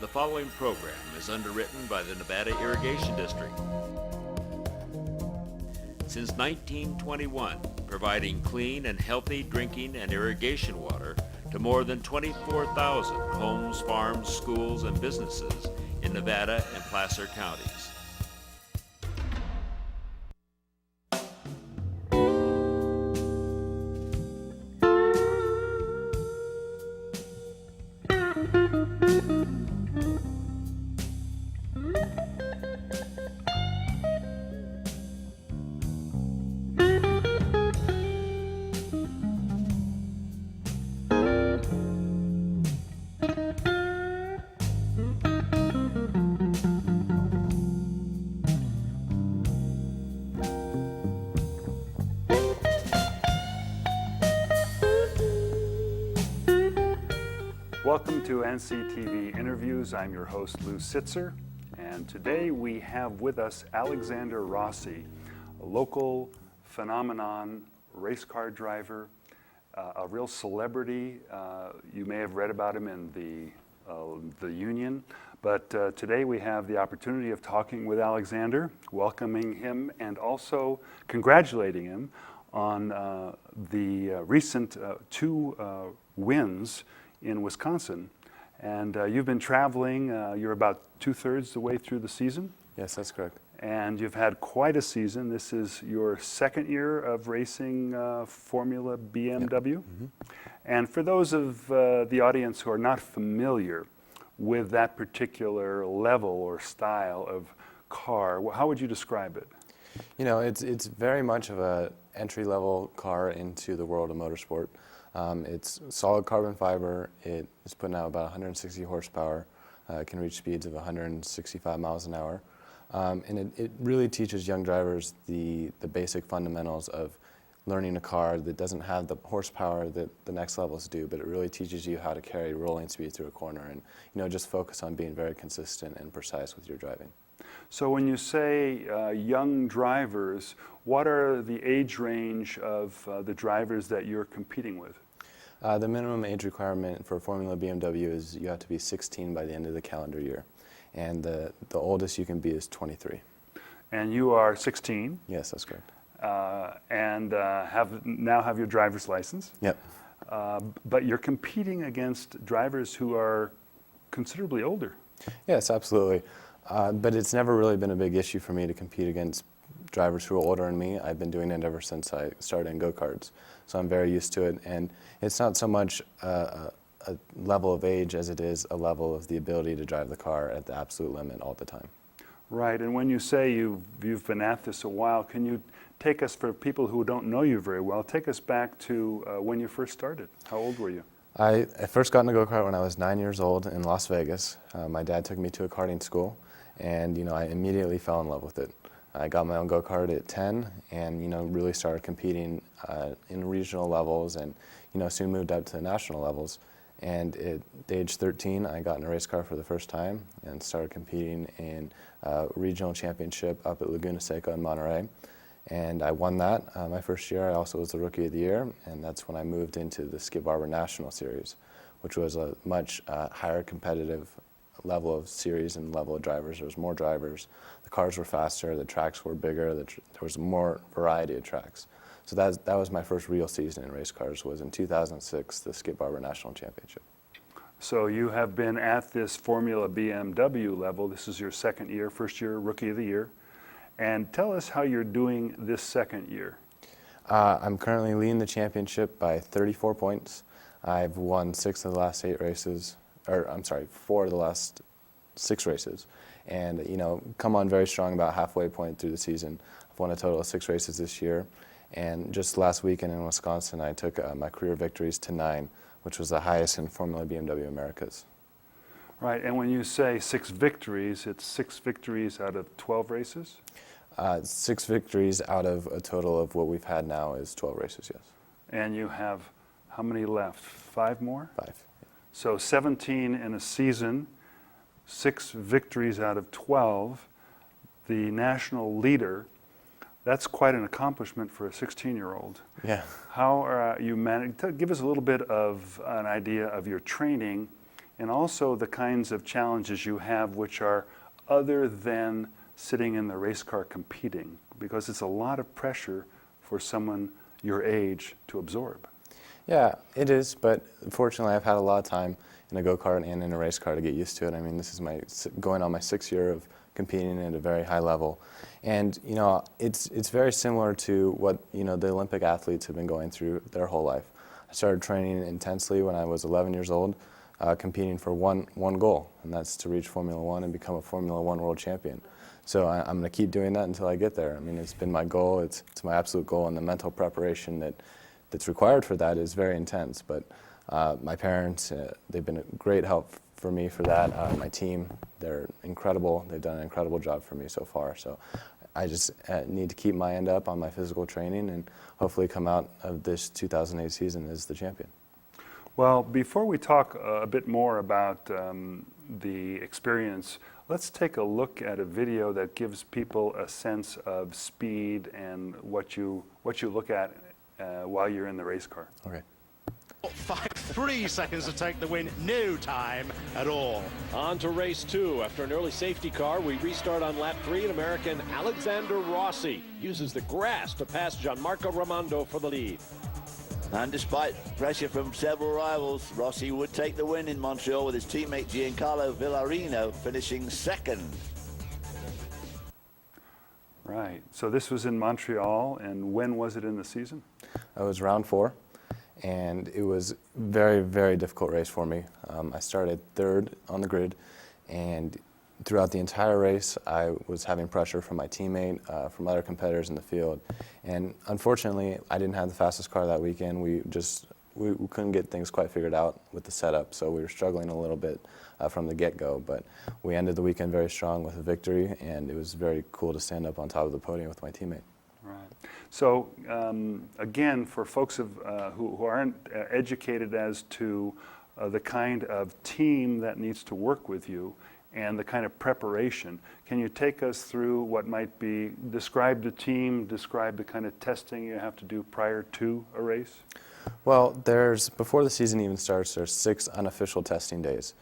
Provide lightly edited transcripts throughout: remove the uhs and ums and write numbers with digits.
The following program is underwritten by the Nevada Irrigation District. Since 1921, providing clean and healthy drinking and irrigation water to more than 24,000 homes, farms, schools, and businesses in Nevada and Placer counties. Welcome to NCTV Interviews. I'm your host, Lew Sitzer, and today we have with us Alexander Rossi, a local phenomenon, race car driver, a real celebrity. You may have read about him in the Union, but today we have the opportunity of talking with Alexander, welcoming him, and also congratulating him on the recent two wins in Wisconsin. And you've been traveling, you're about 2/3 the way through the season. Yes, that's correct. And you've had quite a season. This is your second year of racing Formula BMW. Yep. Mm-hmm. And for those of the audience who are not familiar with that particular level or style of car, how would you describe it? You know, it's very much of a entry-level car into the world of motorsport. It's solid carbon fiber. It is putting out about 160 horsepower. It can reach speeds of 165 miles an hour. And it really teaches young drivers the basic fundamentals of learning a car that doesn't have the horsepower that the next levels do, but it really teaches you how to carry rolling speed through a corner and, you know, just focus on being very consistent and precise with your driving. So when you say young drivers, what are the age range of the drivers that you're competing with? The minimum age requirement for Formula BMW is you have to be 16 by the end of the calendar year. And the oldest you can be is 23. And you are 16? Yes, that's correct. And now have your driver's license? Yep. But you're competing against drivers who are considerably older. Yes, absolutely. But it's never really been a big issue for me to compete against drivers who are older than me. I've been doing it ever since I started in go-karts, so I'm very used to it. And it's not so much a level of age as it is a level of the ability to drive the car at the absolute limit all the time. Right, and when you say you've been at this a while, can you take us, for people who don't know you very well, take us back to when you first started? How old were you? I first got in a go-kart when I was 9 years old in Las Vegas. My dad took me to a karting school, and I immediately fell in love with it. I got my own go-kart at 10 and, really started competing in regional levels and, soon moved up to national levels. And at age 13, I got in a race car for the first time and started competing in a regional championship up at Laguna Seca in Monterey. And I won that my first year. I also was the Rookie of the Year, and that's when I moved into the Skip Barber National Series, which was a much higher competitive level of series and level of drivers. There was more drivers, the cars were faster, the tracks were bigger, there was more variety of tracks. So that was my first real season in race cars, was in 2006, the Skip Barber National Championship. So you have been at this Formula BMW level. This is your second year, first year Rookie of the Year. And tell us how you're doing this second year. I'm currently leading the championship by 34 points. I've won 4 of the last 6 races. And, come on very strong about halfway point through the season. I've won a total of 6 races this year. And just last weekend in Wisconsin, I took my career victories to 9, which was the highest in Formula BMW Americas. Right, and when you say 6 victories, it's 6 victories out of 12 races? 6 victories out of a total of what we've had now is 12 races, yes. And you have how many left? 5 more? 5. So 17 in a season, 6 victories out of 12. The national leader, that's quite an accomplishment for a 16-year-old. Yeah. How are you managing? Give us a little bit of an idea of your training and also the kinds of challenges you have which are other than sitting in the race car competing, because it's a lot of pressure for someone your age to absorb. Yeah, it is, but fortunately I've had a lot of time in a go-kart and in a race car to get used to it. I mean, this is going on my 6th year of competing at a very high level. And, you know, it's very similar to what, you know, the Olympic athletes have been going through their whole life. I started training intensely when I was 11 years old, competing for one goal, and that's to reach Formula One and become a Formula One world champion. So I'm going to keep doing that until I get there. I mean, it's been my goal, it's my absolute goal, and the mental preparation that's required for that is very intense. But my parents, they've been a great help for me for that. My team, they're incredible. They've done an incredible job for me so far. So I just need to keep my end up on my physical training and hopefully come out of this 2008 season as the champion. Well, before we talk a bit more about the experience, let's take a look at a video that gives people a sense of speed and what you look at while you're in the race car. Okay. 5.3 seconds to take the win, no time at all. On to race 2. After an early safety car, we restart on lap 3, and American Alexander Rossi uses the grass to pass Gianmarco Raimondo for the lead. And despite pressure from several rivals, Rossi would take the win in Montreal with his teammate Giancarlo Villarino finishing 2nd. Right. So this was in Montreal, and when was it in the season? It was round 4. And it was very, very difficult race for me. I started 3rd on the grid, and throughout the entire race, I was having pressure from my teammate, from other competitors in the field. And unfortunately, I didn't have the fastest car that weekend. We couldn't get things quite figured out with the setup, so we were struggling a little bit from the get-go. But we ended the weekend very strong with a victory, and it was very cool to stand up on top of the podium with my teammate. Right. So again, for folks who aren't educated as to the kind of team that needs to work with you and the kind of preparation, can you take us through what might be, describe the team, describe the kind of testing you have to do prior to a race? Well, before the season even starts, there's 6 unofficial testing days.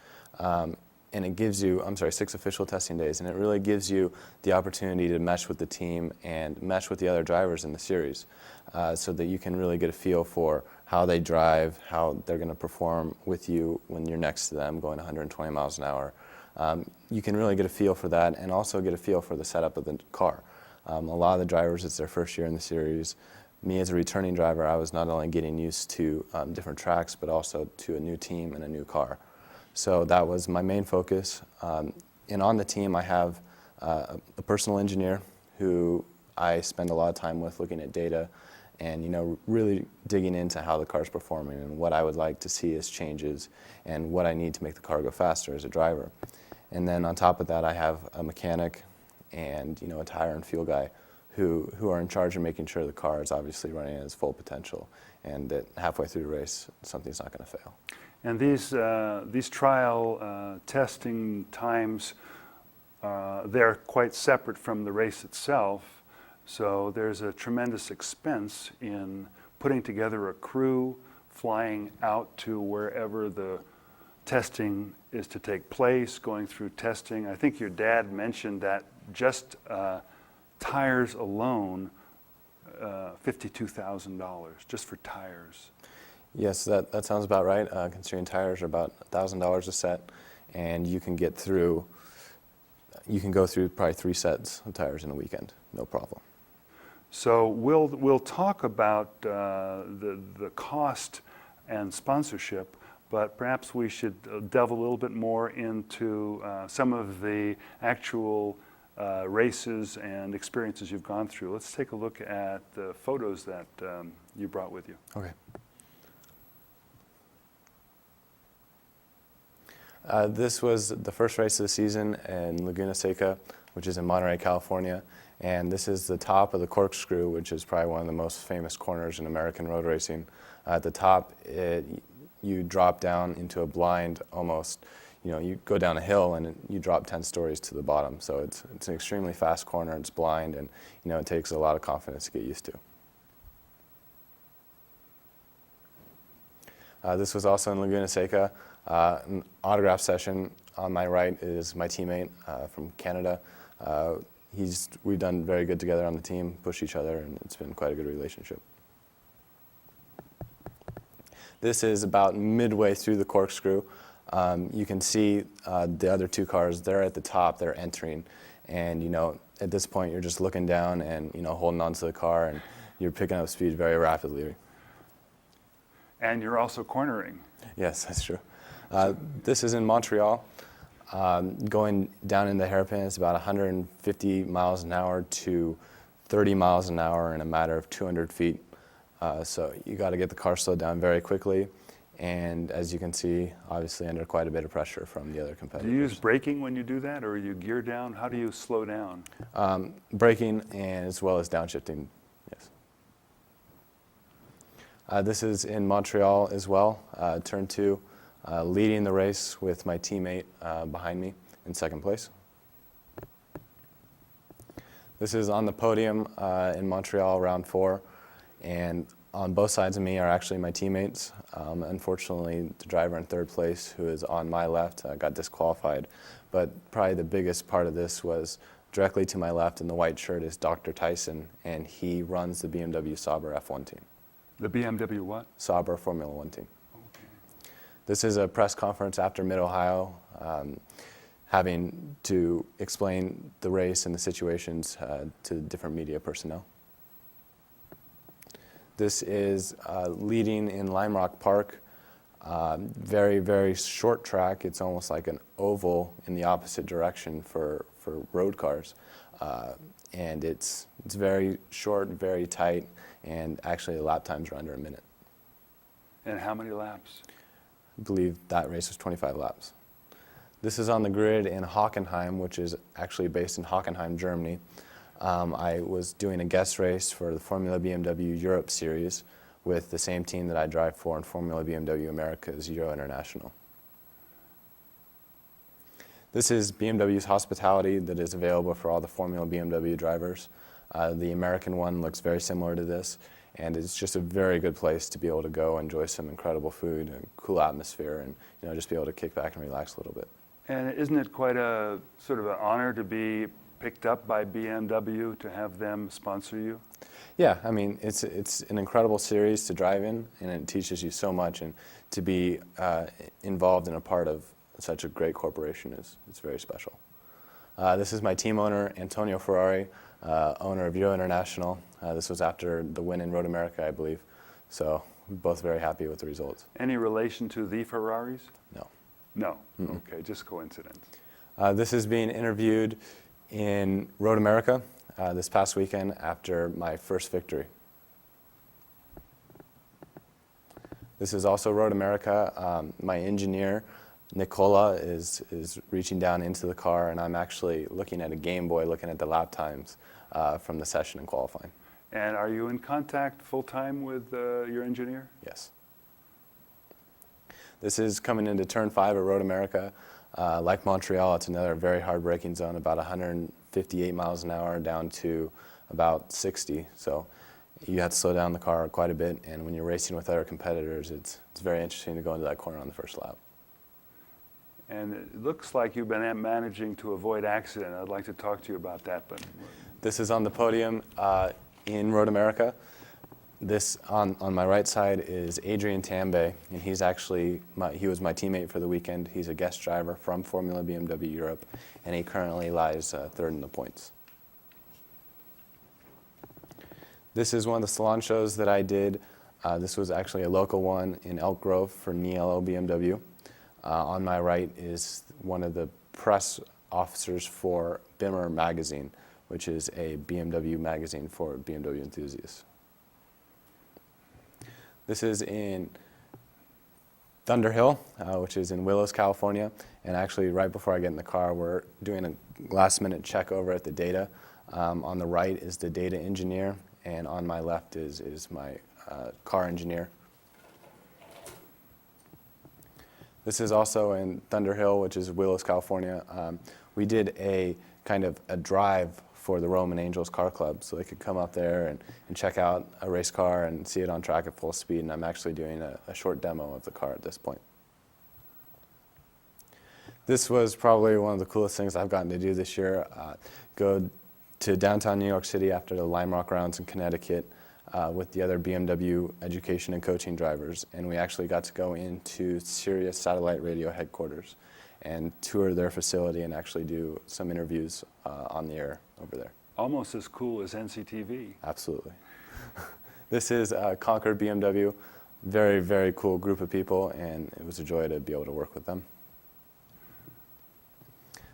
And it gives you, 6 official testing days, and it really gives you the opportunity to mesh with the team and mesh with the other drivers in the series, so that you can really get a feel for how they drive, how they're going to perform with you when you're next to them going 120 miles an hour. You can really get a feel for that and also get a feel for the setup of the car. A lot of the drivers, it's their first year in the series. Me as a returning driver, I was not only getting used to different tracks, but also to a new team and a new car. So that was my main focus. And on the team, I have a personal engineer who I spend a lot of time with looking at data and, you know, really digging into how the car's performing and what I would like to see as changes and what I need to make the car go faster as a driver. And then on top of that, I have a mechanic and, you know, a tire and fuel guy who are in charge of making sure the car is obviously running at its full potential and that halfway through the race, something's not going to fail. And these trial testing times, they're quite separate from the race itself, so there's a tremendous expense in putting together a crew, flying out to wherever the testing is to take place, going through testing. I think your dad mentioned that just tires alone, $52,000 just for tires. Yes, that sounds about right. Considering tires are about $1,000 a set, and you can go through probably 3 sets of tires in a weekend, no problem. So we'll talk about the cost and sponsorship, but perhaps we should delve a little bit more into some of the actual races and experiences you've gone through. Let's take a look at the photos that you brought with you. Okay. This was the first race of the season in Laguna Seca, which is in Monterey, California. And this is the top of the corkscrew, which is probably one of the most famous corners in American road racing. At the top, you drop down into a blind almost, you know, you go down a hill and you drop 10 stories to the bottom. So it's an extremely fast corner, it's blind, and, you know, it takes a lot of confidence to get used to. This was also in Laguna Seca. An autograph session on my right is my teammate from Canada. We've done very good together on the team, pushed each other, and it's been quite a good relationship. This is about midway through the corkscrew. You can see the other two cars, they're at the top, they're entering, and at this point you're just looking down and holding onto the car, and you're picking up speed very rapidly. And you're also cornering. Yes, that's true. This is in Montreal. Going down in the hairpin, it's about 150 miles an hour to 30 miles an hour in a matter of 200 feet. So you got to get the car slowed down very quickly. And as you can see, obviously under quite a bit of pressure from the other competitors. Do you use braking when you do that, or you gear down? How do you slow down? Braking and as well as downshifting, yes. This is in Montreal as well, turn 2, leading the race with my teammate behind me in second place. This is on the podium in Montreal, round 4, and on both sides of me are actually my teammates. Unfortunately, the driver in third place, who is on my left, got disqualified. But probably the biggest part of this was directly to my left in the white shirt is Dr. Tyson, and he runs the BMW Sauber F1 team. The BMW what? Sauber Formula 1 team. Okay. This is a press conference after Mid-Ohio, having to explain the race and the situations to different media personnel. This is leading in Lime Rock Park. Very, very short track. It's almost like an oval in the opposite direction for road cars. And it's very short, very tight, and actually the lap times are under a minute. And how many laps? I believe that race was 25 laps. This is on the grid in Hockenheim, which is actually based in Hockenheim, Germany. I was doing a guest race for the Formula BMW Europe Series with the same team that I drive for in Formula BMW Americas Euro International. This is BMW's hospitality that is available for all the Formula BMW drivers. The American one looks very similar to this, and it's just a very good place to be able to go enjoy some incredible food and cool atmosphere, and just be able to kick back and relax a little bit. And isn't it quite a sort of an honor to be picked up by BMW, to have them sponsor you? Yeah, I mean, it's an incredible series to drive in, and it teaches you so much, and to be involved in a part of such a great corporation is very special. This is my team owner, Antonio Ferrari, owner of Euro International. This was after the win in Road America, I believe. So we're both very happy with the results. Any relation to the Ferraris? No. No. Okay, just coincidence. This is being interviewed in Road America this past weekend after my first victory. This is also Road America. My engineer, Nicola, is reaching down into the car, and I'm actually looking at a Game Boy, looking at the lap times from the session and qualifying. And are you in contact full-time with your engineer? Yes. This is coming into turn 5 at Road America. Like Montreal, it's another very hard braking zone, about 158 miles an hour down to about 60. So you have to slow down the car quite a bit, and when you're racing with other competitors, it's very interesting to go into that corner on the first lap. And it looks like you've been managing to avoid accident. I'd like to talk to you about that. But this is on the podium in Road America. This on my right side is Adrian Tambay, and he's actually he was my teammate for the weekend. He's a guest driver from Formula BMW Europe, and he currently lies third in the points. This is one of the salon shows that I did. This was actually a local one in Elk Grove for Niello BMW. On my right is one of the press officers for Bimmer magazine, which is a BMW magazine for BMW enthusiasts. This is in Thunder Hill, which is in Willows, California. And actually, right before I get in the car, we're doing a last-minute check over at the data. On the right is the data engineer, and on my left is my car engineer. This is also in Thunder Hill, which is Willows, California. We did a kind of a drive for the Roman Angels Car Club, so they could come up there and check out a race car and see it on track at full speed. And I'm actually doing a short demo of the car at this point. This was probably one of the coolest things I've gotten to do this year. Go to downtown New York City after the Lime Rock rounds in Connecticut with the other BMW education and coaching drivers, and we actually got to go into Sirius Satellite Radio headquarters and tour their facility and actually do some interviews on the air over there. Almost as cool as NCTV. Absolutely. This is Concord BMW. Very, very cool group of people, and it was a joy to be able to work with them.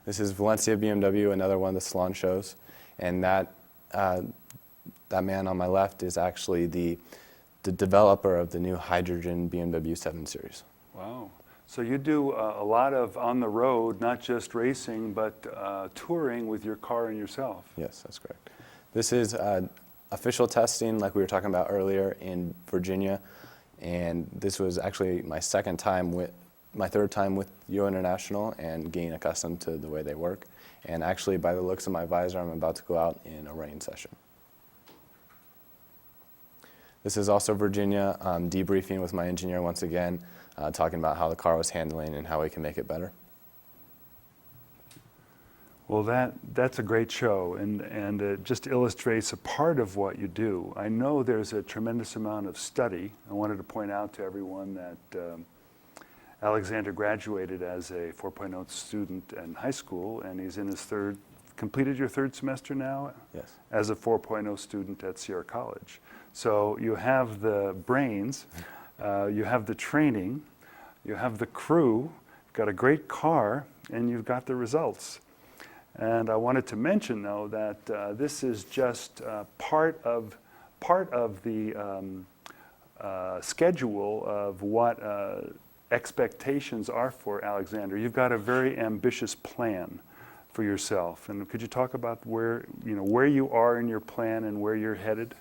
This is Valencia BMW, another one of the salon shows, and that man on my left is actually the developer of the new hydrogen BMW 7 Series. Wow. So you do a lot of on the road, not just racing, but touring with your car and yourself. Yes, that's correct. This is official testing, like we were talking about earlier, in Virginia, and this was actually my third time with Euro International and getting accustomed to the way they work. And actually, by the looks of my visor, I'm about to go out in a rain session. This is also Virginia, debriefing with my engineer once again, talking about how the car was handling and how we can make it better. Well, that's a great show, and it just illustrates a part of what you do. I know there's a tremendous amount of study. I wanted to point out to everyone that Alexander graduated as a 4.0 student in high school, and he's in his completed your third semester now? Yes. As a 4.0 student at Sierra College. So you have the brains, you have the training, you have the crew, you've got a great car, and you've got the results. And I wanted to mention, though, that this is just part of the schedule of what expectations are for Alexander. You've got a very ambitious plan for yourself, and could you talk about where you are in your plan and where you're headed?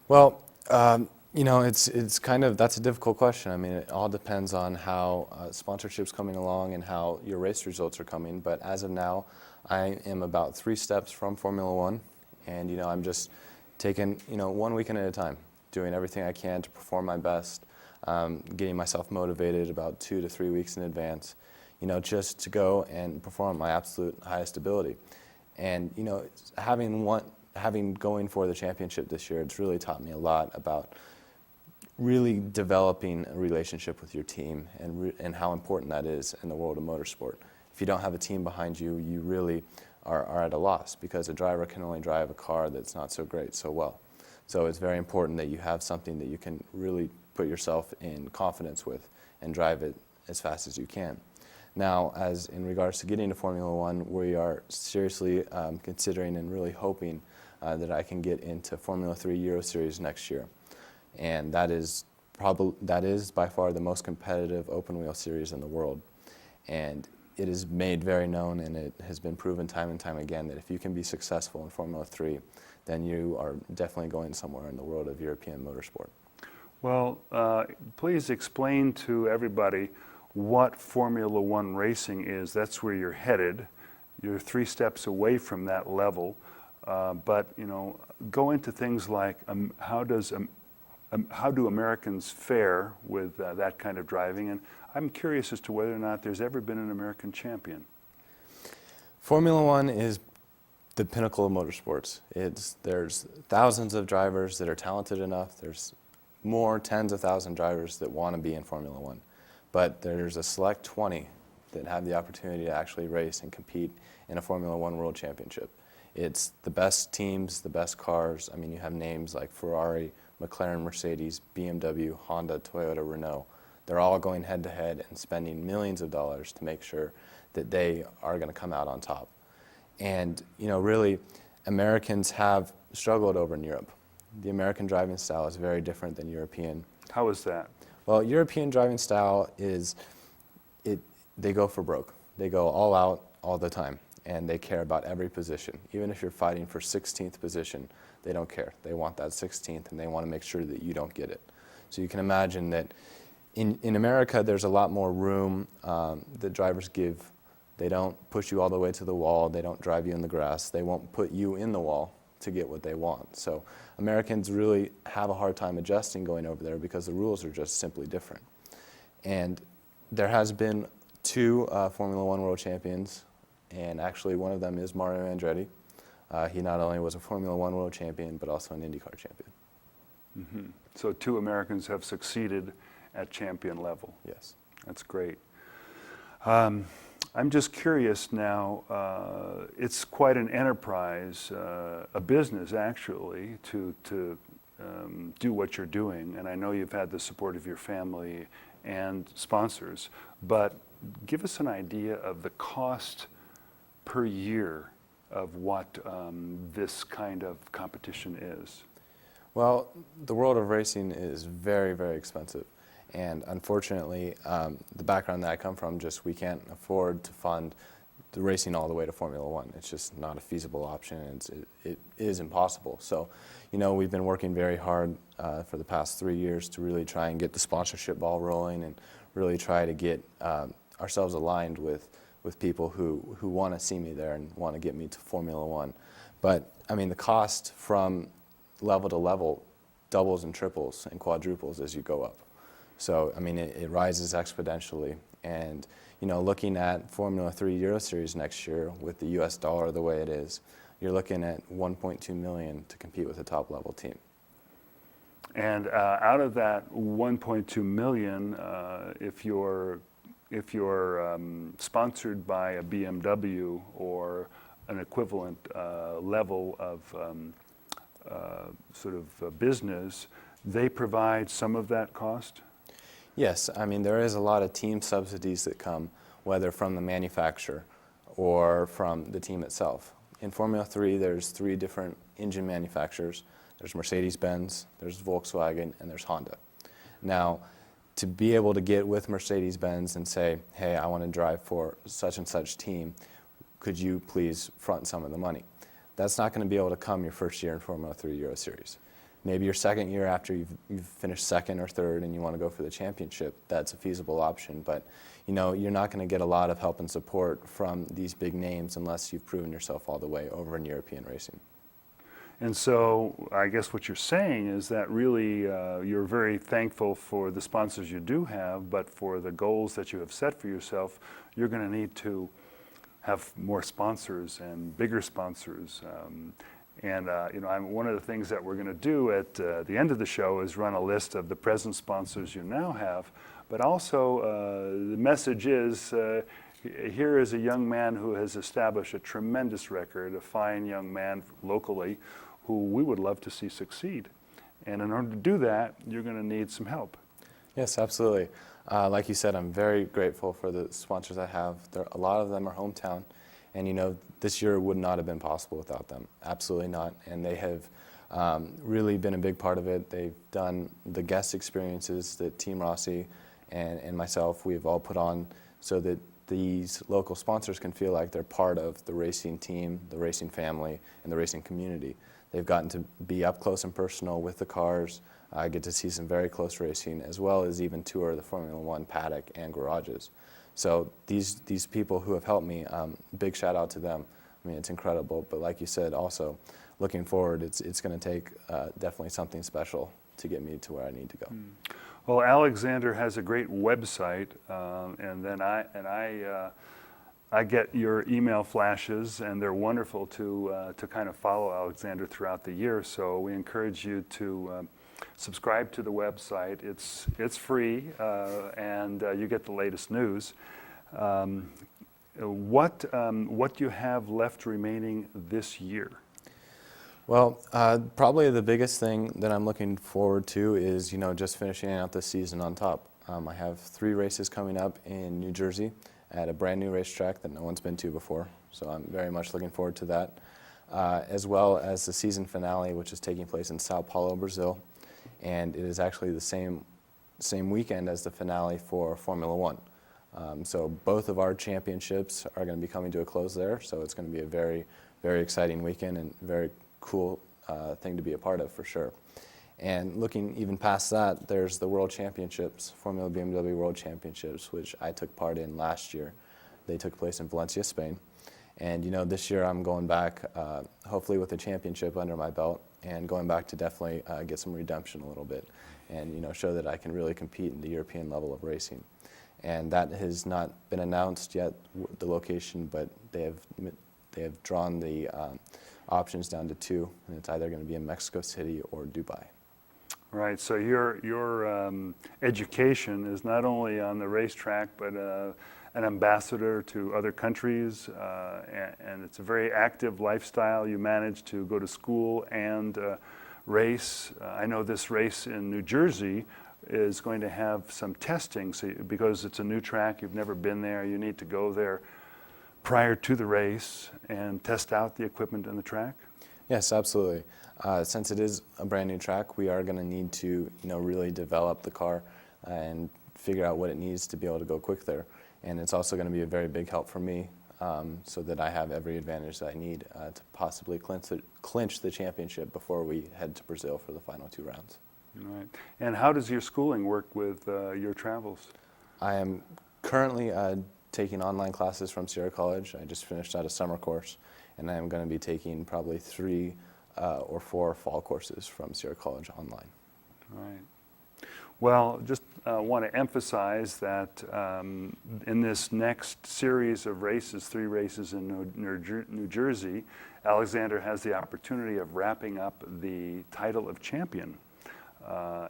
Well, it's kind of, that's a difficult question. I mean, it all depends on how sponsorship's coming along and how your race results are coming. But as of now, I am about 3 steps from Formula One, and I'm just taking 1 weekend at a time, doing everything I can to perform my best, getting myself motivated about 2 to 3 weeks in advance, just to go and perform my absolute highest ability. And having going for the championship this year, it's really taught me a lot about really developing a relationship with your team and how important that is in the world of motorsport. If you don't have a team behind you, you really are at a loss, because a driver can only drive a car that's not so great so well. So it's very important that you have something that you can really put yourself in confidence with and drive it as fast as you can. Now, as in regards to getting to Formula One, we are seriously considering and really hoping that I can get into Formula 3 Euro Series next year. And that is by far the most competitive open wheel series in the world. And it is made very known, and it has been proven time and time again that if you can be successful in Formula 3, then you are definitely going somewhere in the world of European motorsport. Well, please explain to everybody what Formula One racing is. That's where you're headed. You're 3 steps away from that level. But go into things like how do Americans fare with that kind of driving? And I'm curious as to whether or not there's ever been an American champion. Formula One is the pinnacle of motorsports. There's thousands of drivers that are talented enough. There's more tens of thousands drivers that want to be in Formula One. But there's a select 20 that have the opportunity to actually race and compete in a Formula One World Championship. It's the best teams, the best cars. I mean, you have names like Ferrari, McLaren, Mercedes, BMW, Honda, Toyota, Renault. They're all going head-to-head and spending millions of dollars to make sure that they are going to come out on top. And, really, Americans have struggled over in Europe. The American driving style is very different than European. How is that? Well, European driving style is, they go for broke. They go all out all the time, and they care about every position. Even if you're fighting for 16th position, they don't care. They want that 16th, and they want to make sure that you don't get it. So you can imagine that in America, there's a lot more room that drivers give They don't push you all the way to the wall. They don't drive you in the grass. They won't put you in the wall to get what they want. So Americans really have a hard time adjusting going over there because the rules are just simply different. And there has been two Formula One world champions, and actually one of them is Mario Andretti. He not only was a Formula One world champion, but also an IndyCar champion. Mm-hmm. So 2 Americans have succeeded at champion level. Yes. That's great. I'm just curious now, it's quite an enterprise, a business actually, to do what you're doing. And I know you've had the support of your family and sponsors, but give us an idea of the cost per year of what this kind of competition is. Well, the world of racing is very, very expensive. And unfortunately, the background that I come from, just we can't afford to fund the racing all the way to Formula One. It's just not a feasible option. It is impossible. So, you know, we've been working very hard for the past 3 years to really try and get the sponsorship ball rolling and really try to get ourselves aligned with people who want to see me there and want to get me to Formula One. But, I mean, the cost from level to level doubles and triples and quadruples as you go up. So, I mean, it rises exponentially. And, you know, looking at Formula 3 Euro Series next year with the US dollar the way it is, you're looking at $1.2 million to compete with a top level team. And out of that 1.2 million, if you're sponsored by a BMW or an equivalent level of sort of business, they provide some of that cost? Yes, I mean, there is a lot of team subsidies that come, whether from the manufacturer or from the team itself. In Formula 3, there's 3 different engine manufacturers. There's Mercedes-Benz, there's Volkswagen, and there's Honda. Now, to be able to get with Mercedes-Benz and say, hey, I want to drive for such and such team, could you please front some of the money? That's not going to be able to come your first year in Formula 3 Euro Series. Maybe your second year after you've finished second or third and you want to go for the championship, that's a feasible option. But you know, you're not going to get a lot of help and support from these big names unless you've proven yourself all the way over in European racing. And so I guess what you're saying is that really you're very thankful for the sponsors you do have, but for the goals that you have set for yourself, you're going to need to have more sponsors and bigger sponsors. You know, one of the things that we're going to do at the end of the show is run a list of the present sponsors you now have, but also the message is here is a young man who has established a tremendous record, a fine young man locally who we would love to see succeed. And in order to do that, you're going to need some help. Yes, absolutely. Like you said, I'm very grateful for the sponsors I have. A lot of them are hometown. And you know, this year would not have been possible without them. Absolutely not. And they have really been a big part of it. They've done the guest experiences that Team Rossi and myself, we've all put on so that these local sponsors can feel like they're part of the racing team, the racing family, and the racing community. They've gotten to be up close and personal with the cars, get to see some very close racing, as well as even tour the Formula One paddock and garages. So these people who have helped me, big shout out to them. I mean, it's incredible. But like you said, also looking forward, it's going to take definitely something special to get me to where I need to go. Well, Alexander has a great website, and then I get your email flashes, and they're wonderful to kind of follow Alexander throughout the year. So we encourage you to subscribe to the website. It's free, and you get the latest news. What you have left remaining this year? Well, probably the biggest thing that I'm looking forward to is, you know, just finishing out the season on top. I have 3 races coming up in New Jersey at a brand new racetrack that no one's been to before. So I'm very much looking forward to that. As well as the season finale, which is taking place in Sao Paulo, Brazil. And it is actually the same weekend as the finale for Formula One. So both of our championships are going to be coming to a close there. So it's going to be a very, very exciting weekend and very cool thing to be a part of for sure. And looking even past that, there's the World Championships, Formula BMW World Championships, which I took part in last year. They took place in Valencia, Spain. And this year I'm going back, hopefully with a championship under my belt, and going back to definitely get some redemption a little bit, and show that I can really compete in the European level of racing. And that has not been announced yet, the location, but they have drawn the options down to 2, and it's either going to be in Mexico City or Dubai. Right, so your education is not only on the racetrack, but an ambassador to other countries, and it's a very active lifestyle. You manage to go to school and race. I know this race in New Jersey is going to have some testing, so because it's a new track, you've never been there, you need to go there prior to the race and test out the equipment and the track? Yes, absolutely. Since it is a brand new track, we are going to need to really develop the car and figure out what it needs to be able to go quick there. And it's also going to be a very big help for me, so that I have every advantage that I need to possibly clinch the championship before we head to Brazil for the final 2 rounds. Right. And how does your schooling work with your travels? I am currently taking online classes from Sierra College. I just finished out a summer course, and I am going to be taking probably 3 or 4 fall courses from Sierra College online. Right. Well, just want to emphasize that in this next series of races, 3 races in New Jersey, Alexander has the opportunity of wrapping up the title of champion.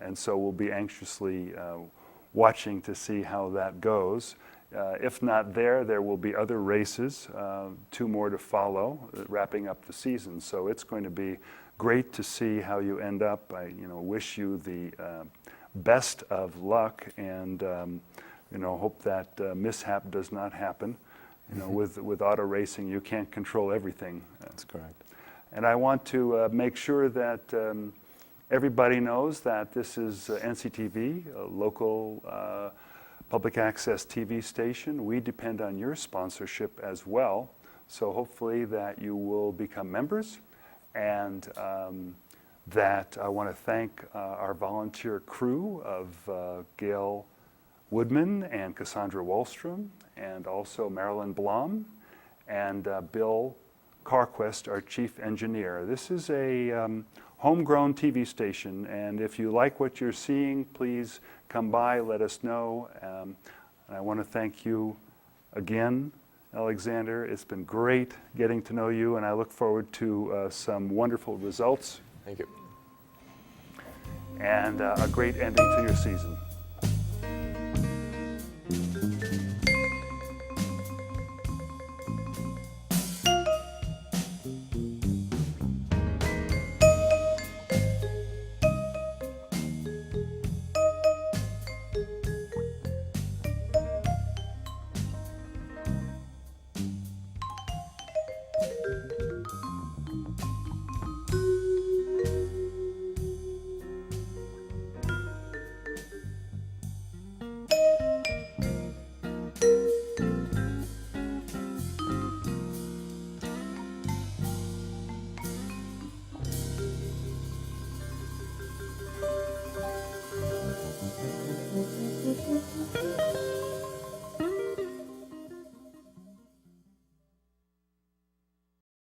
And so we'll be anxiously watching to see how that goes. If not there will be other races, 2 more to follow, wrapping up the season. So it's going to be great to see how you end up. I wish you the best of luck, and hope that mishap does not happen. With auto racing, you can't control everything. That's correct. And I want to make sure that everybody knows that this is NCTV, a local public access TV station. We depend on your sponsorship as well. So hopefully that you will become members, and that I want to thank our volunteer crew of Gail Woodman and Cassandra Wallstrom, and also Marilyn Blom, and Bill Carquest, our chief engineer. This is a homegrown TV station, and if you like what you're seeing, please come by, let us know. I want to thank you again, Alexander. It's been great getting to know you, and I look forward to some wonderful results. Thank you. And a great ending to your season.